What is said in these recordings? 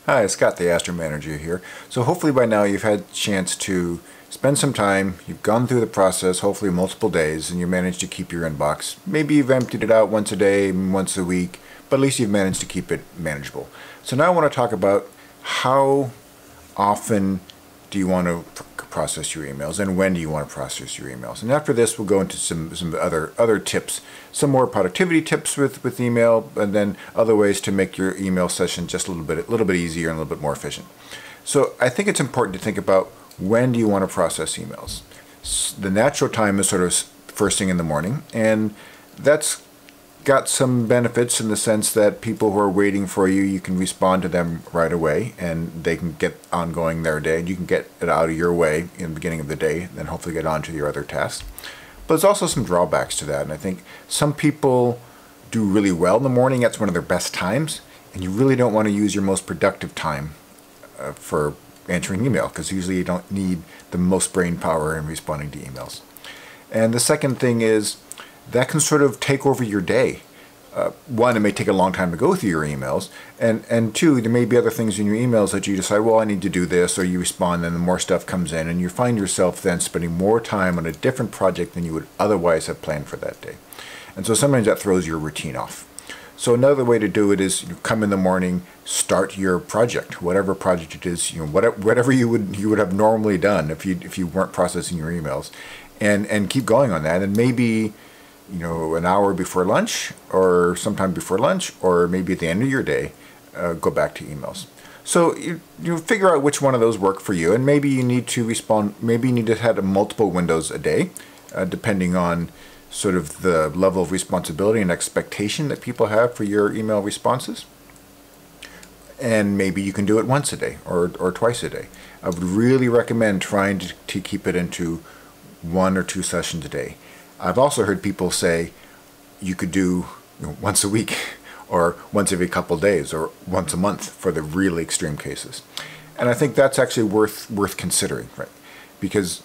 Hi, Scott, the Astro Manager here. So hopefully by now you've had a chance to spend some time, you've gone through the process, hopefully multiple days, and you managed to keep your inbox. Maybe you've emptied it out once a day, once a week, but at least you've managed to keep it manageable. So now I want to talk about how often do you want to process your emails and when do you want to process your emails. And after this we'll go into some other tips, some more productivity tips with email, and then other ways to make your email session just a little bit easier and a little bit more efficient. So I think it's important to think about when do you want to process emails. The natural time is sort of first thing in the morning, and that's got some benefits in the sense that people who are waiting for you, you can respond to them right away and they can get ongoing their day. You can get it out of your way in the beginning of the day, then hopefully get on to your other tasks. But there's also some drawbacks to that, and I think some people do really well in the morning. That's one of their best times, and you really don't want to use your most productive time for answering email, because usually you don't need the most brain power in responding to emails. And the second thing is that can sort of take over your day. One, it may take a long time to go through your emails, and two, there may be other things in your emails that you decide, well, I need to do this, or you respond, and the more stuff comes in, and you find yourself then spending more time on a different project than you would otherwise have planned for that day. And so sometimes that throws your routine off. So another way to do it is you come in the morning, start your project, whatever project it is, whatever you would have normally done if you weren't processing your emails, and keep going on that, and maybe an hour before lunch, or sometime before lunch, or maybe at the end of your day, go back to emails. So you figure out which one of those work for you, and maybe you need to respond, maybe you need to have multiple windows a day, depending on sort of the level of responsibility and expectation that people have for your email responses. And maybe you can do it once a day or twice a day. I would really recommend trying to keep it into 1 or 2 sessions a day. I've also heard people say you could do once a week, or once every couple of days, or once a month for the really extreme cases. And I think that's actually worth considering, right? Because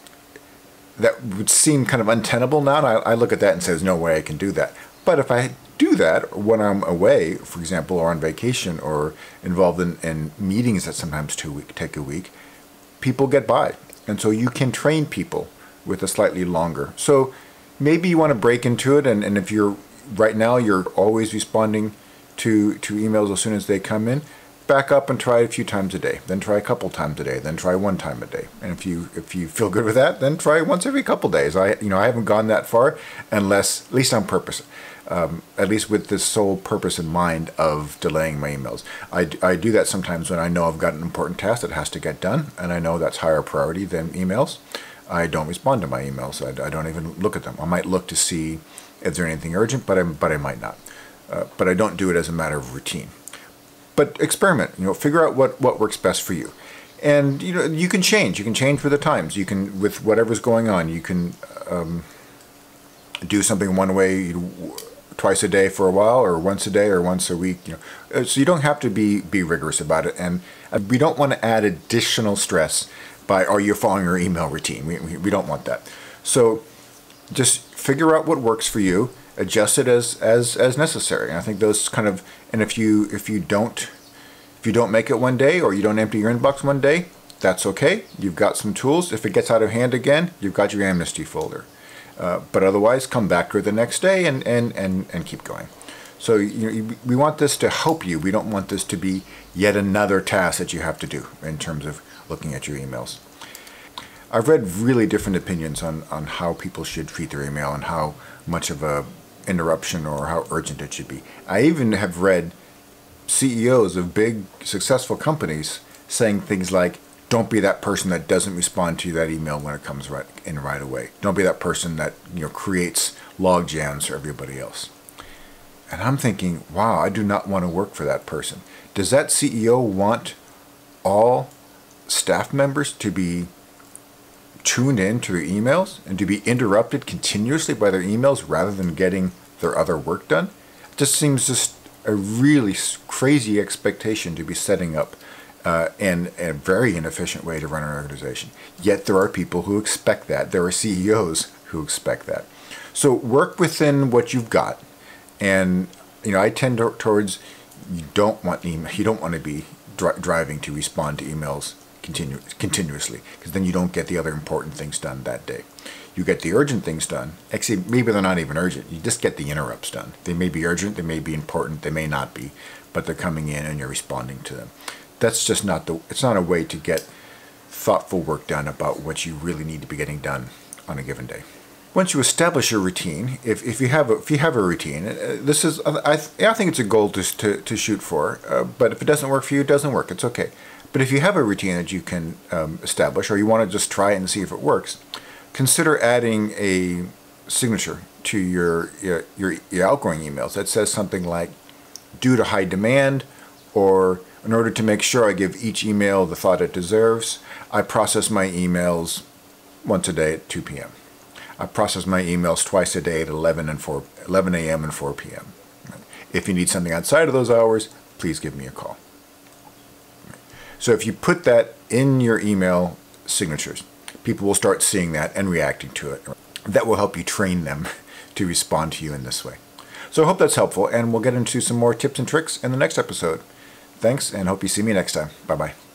that would seem kind of untenable now. And I look at that and say, there's no way I can do that. But if I do that when I'm away, for example, or on vacation, or involved in meetings that sometimes take a week, people get by. And so you can train people with a slightly longer. So maybe you want to break into it, and if right now you're always responding to emails as soon as they come in, back up and try it a few times a day, then try a couple times a day, then try 1 time a day. And if you feel good with that, then try once every couple days. I haven't gone that far, unless, at least on purpose, at least with this sole purpose in mind of delaying my emails. I do that sometimes when I know I've got an important task that has to get done, and I know that's higher priority than emails. I don't respond to my emails. I don't even look at them. I might look to see if there's anything urgent, but I might not. But I don't do it as a matter of routine. But experiment. Figure out what works best for you. And you can change. You can change with the times. You can, with whatever's going on, you can do something one way twice a day for a while, or once a day, or once a week. So you don't have to be rigorous about it. And we don't want to add additional stress by, you're following your email routine. We don't want that. So just figure out what works for you, adjust it as necessary. And I think those kind of, and if you don't make it one day, or you don't empty your inbox one day, that's okay. You've got some tools. If it gets out of hand again, you've got your amnesty folder. But otherwise, come back to it the next day and keep going. So we want this to help you. We don't want this to be yet another task that you have to do in terms of looking at your emails. I've read really different opinions on how people should treat their email and how much of a interruption or how urgent it should be. I even have read CEOs of big successful companies saying things like, don't be that person that doesn't respond to that email when it comes right away. Don't be that person that creates log jams for everybody else. And I'm thinking, wow, I do not want to work for that person. Does that CEO want all staff members to be tuned in to their emails and to be interrupted continuously by their emails rather than getting their other work done? It just seems just a really crazy expectation to be setting up and a very inefficient way to run an organization. Yet there are people who expect that. There are CEOs who expect that. So work within what you've got. And I tend towards you don't want to be driving to respond to emails continuously, because then you don't get the other important things done that day. You get the urgent things done. Actually, maybe they're not even urgent. You just get the interrupts done. They may be urgent, they may be important, they may not be, but they're coming in and you're responding to them. That's just not it's not a way to get thoughtful work done about what you really need to be getting done on a given day. Once you establish your routine, if you have a routine, this is I think it's a goal to shoot for. But if it doesn't work for you, it doesn't work. It's okay. But if you have a routine that you can establish, or you want to just try it and see if it works, consider adding a signature to your outgoing emails that says something like, "Due to high demand," or "In order to make sure I give each email the thought it deserves, I process my emails once a day at 2 p.m. I process my emails twice a day at 11 a.m. and 4 p.m. If you need something outside of those hours, please give me a call." So if you put that in your email signatures, people will start seeing that and reacting to it. That will help you train them to respond to you in this way. So I hope that's helpful, and we'll get into some more tips and tricks in the next episode. Thanks, and hope you see me next time. Bye-bye.